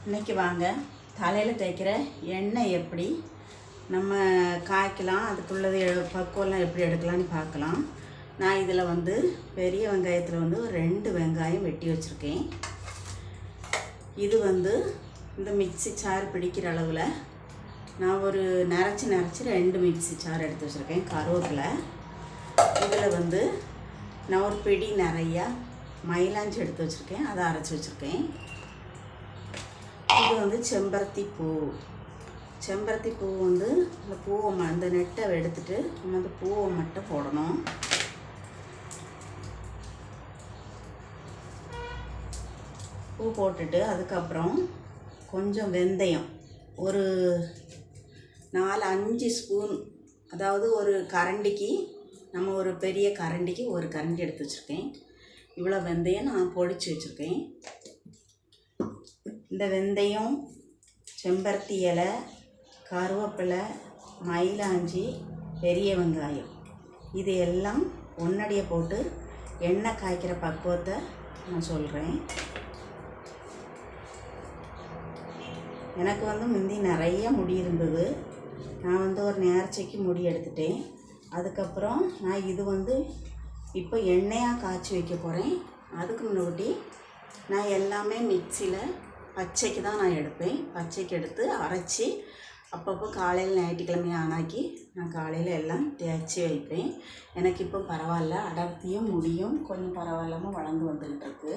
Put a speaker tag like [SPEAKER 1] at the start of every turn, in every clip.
[SPEAKER 1] இன்றைக்கி வாங்க தலையில் தேய்க்கிற எண்ணெய் எப்படி நம்ம காய்க்கலாம், அதுக்குள்ளது பக்குவம்லாம் எப்படி எடுக்கலான்னு பார்க்கலாம். நான் இதில் வந்து பெரிய வெங்காயத்தில் வந்து ஒரு 2 வெங்காயம் வெட்டி வச்சுருக்கேன். இது வந்து இந்த மிக்ஸி சாறு பிடிக்கிற அளவில் நான் ஒரு நரைச்சி 2 மிக்ஸி சாறு எடுத்து வச்சுருக்கேன். கருவேப்பிலை, இதில் வந்து நான் ஒரு பிடி நிறையா மயிலாஞ்சி எடுத்து வச்சுருக்கேன், அதை அரைச்சி வச்சுருக்கேன். இது வந்து செம்பருத்தி பூ வந்து இந்த பூவை அந்த நெட்டை எடுத்துட்டு நம்ம அந்த பூவை மட்டும் போடணும். பூ போட்டுட்டு அதுக்கப்புறம் கொஞ்சம் வெந்தயம், ஒரு 4-5 ஸ்பூன், அதாவது ஒரு கரண்டிக்கு, நம்ம ஒரு பெரிய கரண்டிக்கு ஒரு கரண்டி எடுத்து வச்சுருக்கேன். இவ்வளோ வெந்தயம் நான் பொடிச்சு வச்சுருக்கேன். இந்த வெந்தயம், செம்பருத்தி இலை, கருவேப்பிலை, மயிலாஞ்சி, பெரிய வெங்காயம் இது எல்லாம் ஒன்றடியே போட்டு எண்ணெய் காய்க்கிற பக்குவத்தை நான் சொல்கிறேன். எனக்கு வந்து முந்தி நிறைய முடி இருந்தது. நான் வந்து ஒரு நேர்ச்சைக்கு முடி எடுத்துட்டேன். அதுக்கப்புறம் நான் இது வந்து இப்போ எண்ணெயாக காய்ச்சி வைக்க போகிறேன். அதுக்கு முன்னாடி நான் எல்லாமே மிக்சியில் பச்சைக்கு தான் நான் எடுப்பேன். பச்சைக்கு எடுத்து அரைச்சி அப்பப்போ காலையில் ஞாயிற்றுக்கிழமை ஆனாக்கி நான் காலையில் எல்லாம் தேய்ச்சி வைப்பேன். எனக்கு இப்போ பரவாயில்ல, அடர்த்தியும் முடியும் கொஞ்சம் பரவாயில்லாமல் வளர்ந்து வந்துக்கிட்டு இருக்கு.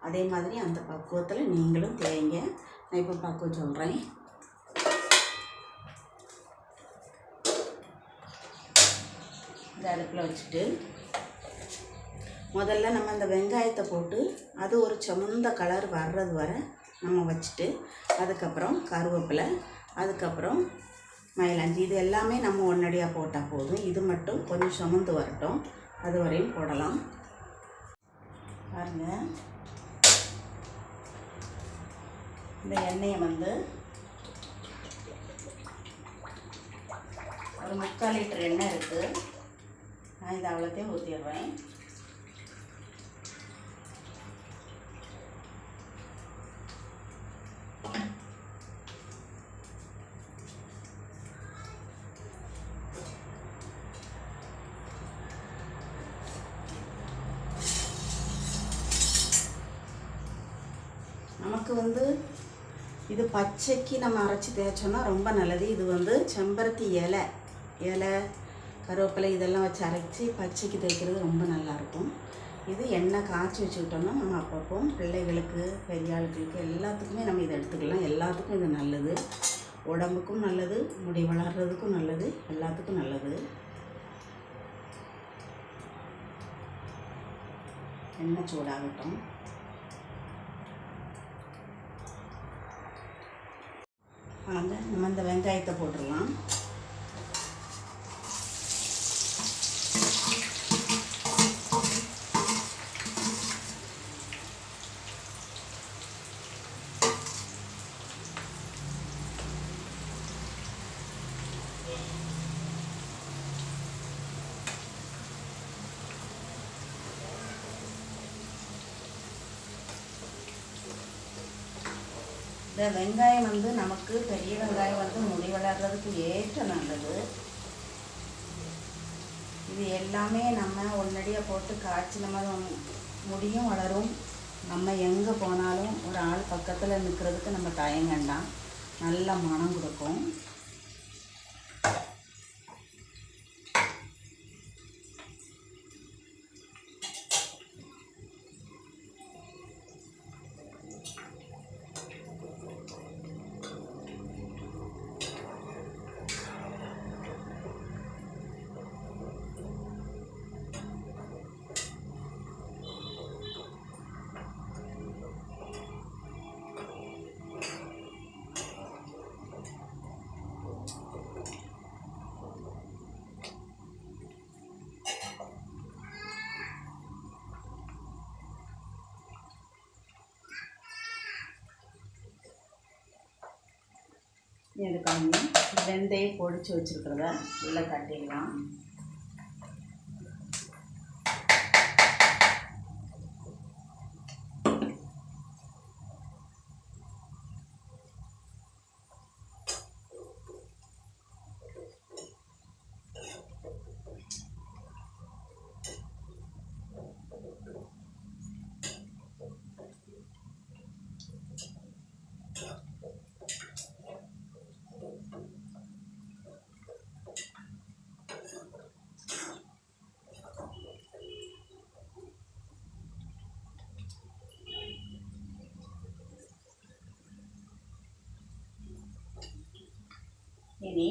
[SPEAKER 1] அதே மாதிரி அந்த பக்குவத்தில் நீங்களும் தேய்ங்க. நான் இப்போ பக்குவம் சொல்கிறேன். இந்த அடுப்பில் வச்சுட்டு முதல்ல நம்ம இந்த வெங்காயத்தை போட்டு அது ஒரு செமந்த கலர் வர்றது வரை நம்ம வச்சுட்டு, அதுக்கப்புறம் கருவேப்பிலை, அதுக்கப்புறம் மயிலாஞ்சி, இது எல்லாமே நம்ம ஒன்றடியாக போட்டால் போதும். இது மட்டும் கொஞ்சம் செமந்து வரட்டும், அது வரையும் போடலாம். பாருங்கள், இந்த எண்ணெயை வந்து ஒரு 3/4 லிட்டர் எண்ணெய் இருக்குது. நான் இதை அவ்வளோத்தையும் ஊற்றிடுவேன். நமக்கு வந்து இது பச்சைக்கு நம்ம அரைச்சி தேய்ச்சோன்னா ரொம்ப நல்லது. இது வந்து செம்பருத்தி இலை, கருவேப்பிலை இதெல்லாம் வச்சு அரைச்சி பச்சைக்கு தேய்க்கிறது ரொம்ப நல்லாயிருக்கும். இது எண்ணெய் காய்ச்சி வச்சுக்கிட்டோம்னா நம்ம அப்பப்போ பிள்ளைகளுக்கு, பெரிய ஆளுகளுக்கு எல்லாத்துக்குமே நம்ம இதை எடுத்துக்கலாம். எல்லாத்துக்கும் இது நல்லது, உடம்புக்கும் நல்லது, முடி வளர்கிறதுக்கும் நல்லது, எல்லாத்துக்கும் நல்லது. எண்ணெய் சூடாகட்டும். வாங்க நம்ம இந்த வெங்காயத்தை போட்டுடலாம். இந்த வெங்காயம் வந்து நமக்கு பெரிய வெங்காயம் வந்து முடி வளர்கிறதுக்கு ஏற்ற நல்லது. இது எல்லாமே நம்ம ஒன்றடியாக போட்டு காய்ச்சி நம்ம முடியும் வளரும். நம்ம எங்கே போனாலும் ஒரு ஆள் பக்கத்தில் நிற்கிறதுக்கு நம்ம தயங்கண்டாம், நல்ல மனம் கொடுக்கும். இதுக்காக வெந்தயம் பொடிச்சு வச்சுருக்கிறத உள்ளே தட்டிடலாம். இனி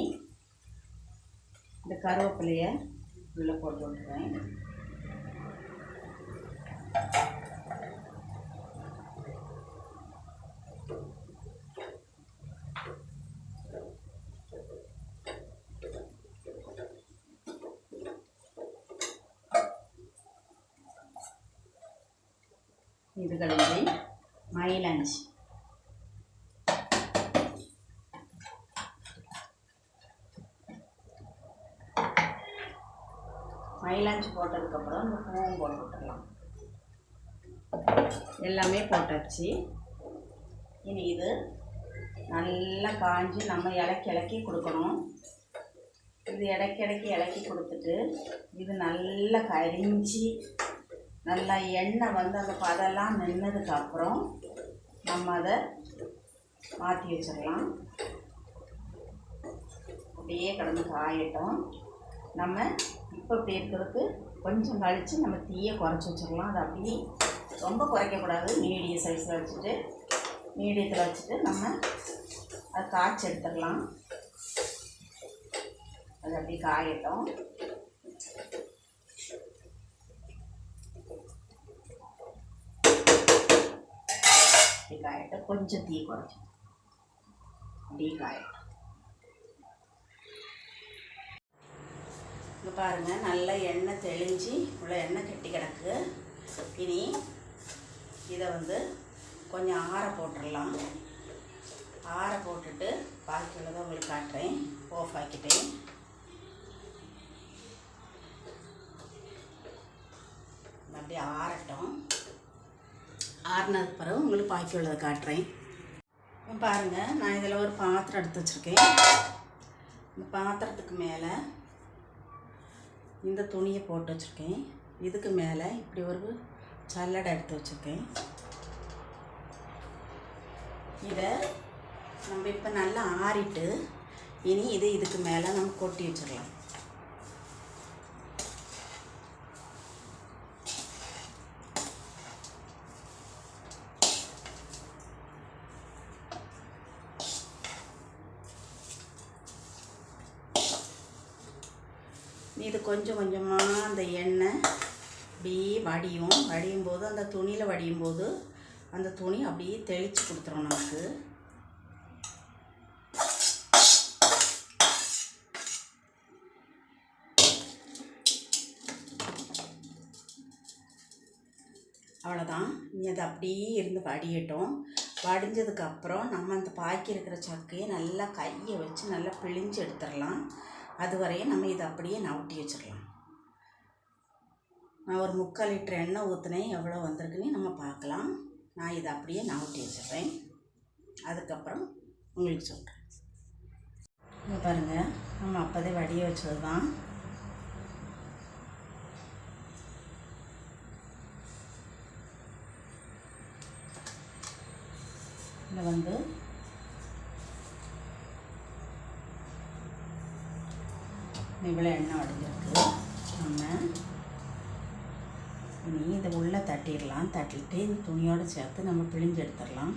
[SPEAKER 1] இந்த கருவேப்பிலையை உள்ளே போட்டு விட்டுறேன். இது கழிஞ்சு மயிலாஞ்சி போட்டதுக்கப்புறம் இந்த பூவும் போட்டு விட்டுடலாம். எல்லாமே போட்டாச்சு. இனி இது நல்லா காஞ்சி நம்ம இலக்கி கொடுக்கணும். இது இலக்கி கொடுத்துட்டு இது நல்லா கரிஞ்சி நல்லா எண்ணெய் வந்து அந்த பதெல்லாம் நின்னதுக்கப்புறம் நம்ம அதை மாற்றி வச்சிடலாம். அப்படியே கடந்து காயட்டும். நம்ம இப்போ இப்படி இருக்கிறதுக்கு கொஞ்சம் கழித்து நம்ம தீயை குறைச்சி வச்சிடலாம். அது அப்படியே ரொம்ப குறைக்கக்கூடாது. மீடியம் சைஸில் வச்சுட்டு மீடியத்தில் வச்சுட்டு நம்ம அதை காய்ச்சி எடுத்துடலாம். அது அப்படியே காயட்டும். அப்படி காயட்டும். கொஞ்சம் தீ குறைச்சி அப்படியே காயட்டும். இங்கே பாருங்கள், நல்லா எண்ணெய் தெளிஞ்சு உள்ள எண்ணெய் கெட்டி கிடக்கு. இனி இதை வந்து கொஞ்சம் ஆற போட்டுடலாம். ஆற போட்டுட்டு பாக்கி உள்ளதை உங்களுக்கு காட்டுறேன். ஆஃப் ஆக்கிட்டேன். அப்படியே ஆறட்டும். ஆறினதுக்கு பிறகு உங்களுக்கு பாக்கி உள்ளதை காட்டுறேன். பாருங்கள், நான் இதில் ஒரு பாத்திரம் எடுத்து வச்சுருக்கேன். இந்த பாத்திரத்துக்கு மேலே இந்த துணியை போட்டு வச்சுருக்கேன். இதுக்கு மேலே இப்படி ஒரு சல்லடை எடுத்து வச்சுருக்கேன். இதை நம்ம இப்போ நல்லா ஆறிட்டு இனி இதுக்கு மேலே நம்ம கொட்டி வச்சிடலாம். இது கொஞ்சம் கொஞ்சமாக அந்த எண்ணெய் அப்படியே வடியும் போது அந்த துணியில் வடியும் போது அந்த துணி அப்படியே தெளித்து கொடுத்துரும் நமக்கு. அவ்வளோதான். இனி அது அப்படியே இருந்து வடியட்டும். வடிஞ்சதுக்கப்புறம் நம்ம அந்த பாக்கி இருக்கிற சக்கையை நல்லா கையை வச்சு நல்லா பிழிஞ்சு எடுத்துடலாம். அது வரையும் நம்ம இதை அப்படியே நவுட்டி வச்சிடலாம். நான் ஒரு 3/4 லிட்டர் எண்ணெய் ஊற்றினேன். எவ்வளோ வந்திருக்குன்னு நம்ம பார்க்கலாம். நான் இதை அப்படியே நவுட்டி வச்சிடுறேன். அதுக்கப்புறம் உங்களுக்கு சொல்கிறேன். இங்கே பாருங்கள், நம்ம அப்போதே வடிய வச்சது தான். இதில் வந்து இவ்வளோ எண்ணெய் வடிஞ்சிருக்கு. நம்ம இனி இதை உள்ளே தட்டிடலாம். தட்டிட்டு இந்த துணியோடு சேர்த்து நம்ம பிழிஞ்சு எடுத்துடலாம்.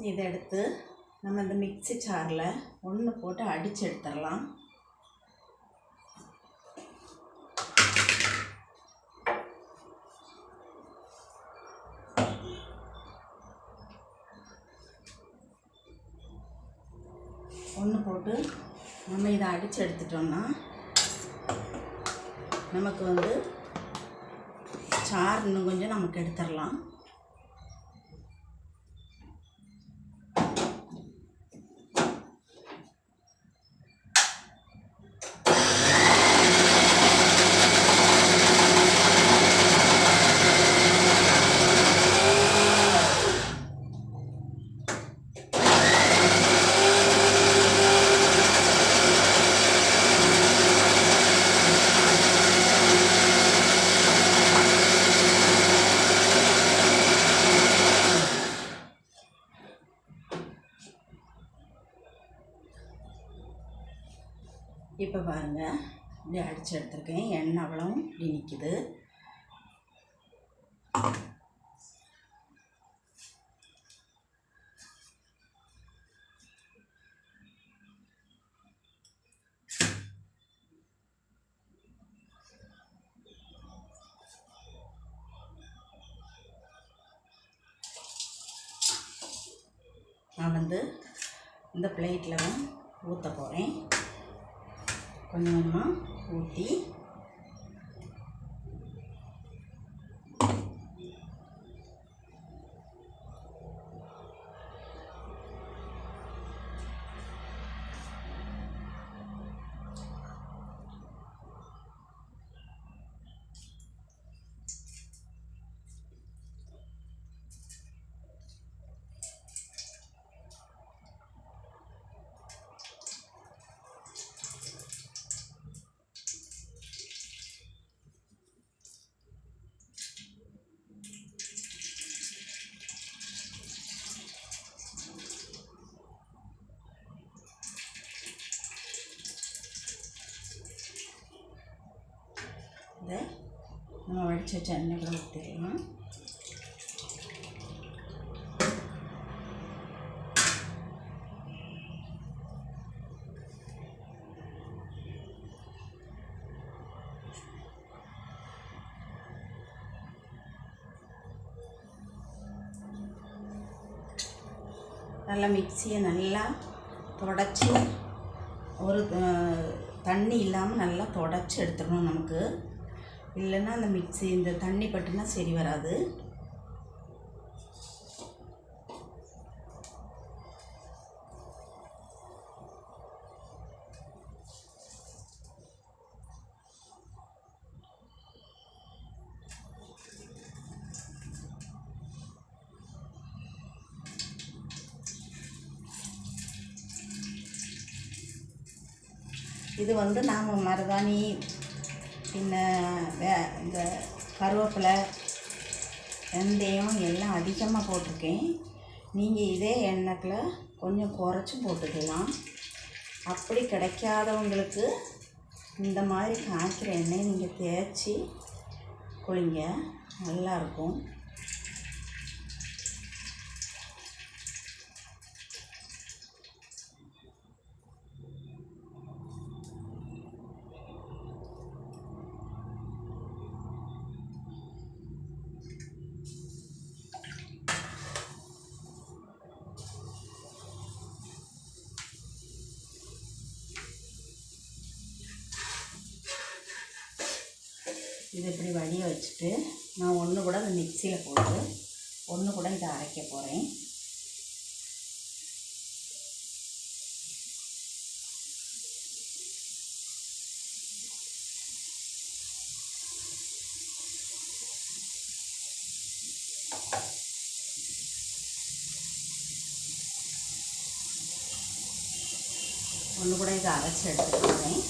[SPEAKER 1] இதை எடுத்து நம்ம இந்த மிக்ஸி ஜாரில் ஒன்று போட்டு அடித்து எடுத்துடலாம். ஒன்று போட்டு நம்ம இதை அடித்து எடுத்துட்டோம்னா நமக்கு வந்து சாறு இன்னும் கொஞ்சம் நமக்கு எடுத்துடலாம். இப்போ பாருங்கள், இப்படி அடித்து எடுத்துருக்கேன். எண்ணெய் அவ்வளவும் இப்படி நிற்கிது. நான் வந்து இந்த பிளேட்டில் ஊற்ற போகிறேன். கொஞ்சம் கொஞ்சமாக ஊற்றி இதை நம்ம வடித்து வச்ச எண்ணெயில் ஊற்றிடலாம். நல்லா மிக்சியை நல்லா தொடச்சி ஒரு தண்ணி இல்லாமல் நல்லா தொடச்சி எடுத்துடணும். நமக்கு இல்லைன்னா அந்த மிக்ஸி இந்த தண்ணி பட்டுனா சரி வராது. இது வந்து நாம் மருதாணி பின்ன இந்த கருவேப்பிலை வெந்தயம் எல்லாம் அதிகமாக போட்டிருக்கேன். நீங்கள் இதே எண்ணெயில் கொஞ்சம் குறைச்சும் போட்டுக்கலாம். அப்படி கிடைக்காதவங்களுக்கு இந்த மாதிரி காய்க்கிற எண்ணெய் நீங்கள் தேய்ச்சி குளிங்க, நல்லாயிருக்கும். இது இப்படி வடிய வச்சுட்டு நான் ஒன்று கூட அந்த மிக்சியில் போட்டு ஒன்று கூட இதை அரைக்க போகிறேன். ஒன்று கூட இதை அரைச்சி எடுத்துக்கிறேன்.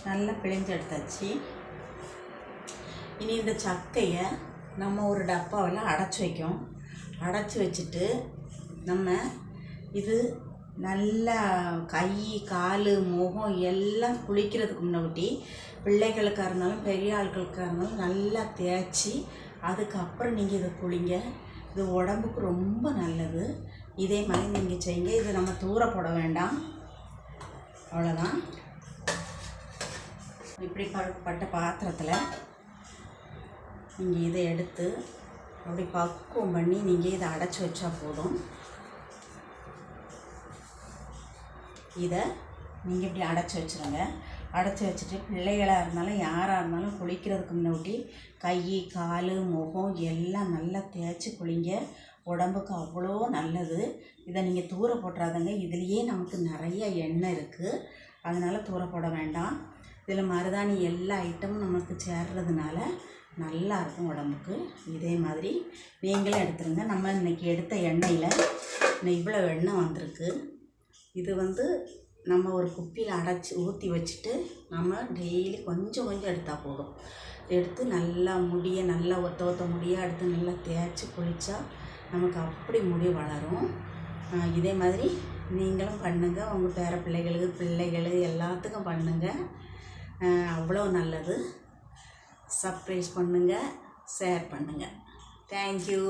[SPEAKER 1] நல்லா பிழிஞ்சு எடுத்தாச்சு. இனி இந்த சக்கையை நம்ம ஒரு டப்பாவில் அடைச்சி வச்சுட்டு நம்ம இது நல்லா கை கால் முகம் எல்லாம் குளிக்கிறதுக்கு முன்னாடி பிள்ளைகளுக்காக இருந்தாலும் பெரிய ஆட்களுக்காக இருந்தாலும் நல்லா தேய்ச்சி அதுக்கப்புறம் நீங்கள் இதை குளிங்க. இது உடம்புக்கு ரொம்ப நல்லது. இதே மாதிரி நீங்கள் செய்யுங்க. இதை நம்ம தூர போட வேண்டாம். அவ்வளோதான். இப்படி பட்ட பாத்திரத்தில் நீங்கள் இதை எடுத்து அப்படி பக்குவம் பண்ணி நீங்கள் இதை அடைச்சி வச்சா போதும். இதை நீங்கள் இப்படி அடைச்சி வச்சுருங்க. அடைச்சி வச்சுட்டு பிள்ளைகளாக இருந்தாலும் யாராக இருந்தாலும் குளிக்கிறதுக்கு முன்னாடி கை கால் முகம் எல்லாம் நல்லா தேய்ச்சி குளிங்க. உடம்புக்கு அவ்வளோ நல்லது. இதை நீங்கள் தூர போட்டுறாதங்க. இதுலேயே நமக்கு நிறைய எண்ணெய் இருக்குது, அதனால் தூர போட வேண்டாம். இதில் மருதாணி எல்லா ஐட்டமும் நமக்கு சேர்றதுனால நல்லாயிருக்கும் உடம்புக்கு. இதே மாதிரி நீங்களும் எடுத்துருங்க. நம்ம இன்றைக்கி எடுத்த எண்ணெயில் இவ்வளோ எண்ணெய் வந்திருக்கு. இது நம்ம ஒரு குப்பியில் அடைச்சி ஊற்றி வச்சுட்டு நம்ம டெய்லி கொஞ்சம் கொஞ்சம் எடுத்தால் போதும். எடுத்து நல்லா முடியை நல்லா ஒத்த முடியாக எடுத்து நல்லா தேய்ச்சி குளித்தா நமக்கு அப்படி முடி வளரும். இதே மாதிரி நீங்களும் பண்ணுங்கள். உங்கள் பேர பிள்ளைகள் எல்லாத்துக்கும் பண்ணுங்கள். அவ்வளோ நல்லது. சப்ஸ்கிரைப் பண்ணுங்கள், ஷேர் பண்ணுங்கள். தேங்க்யூ.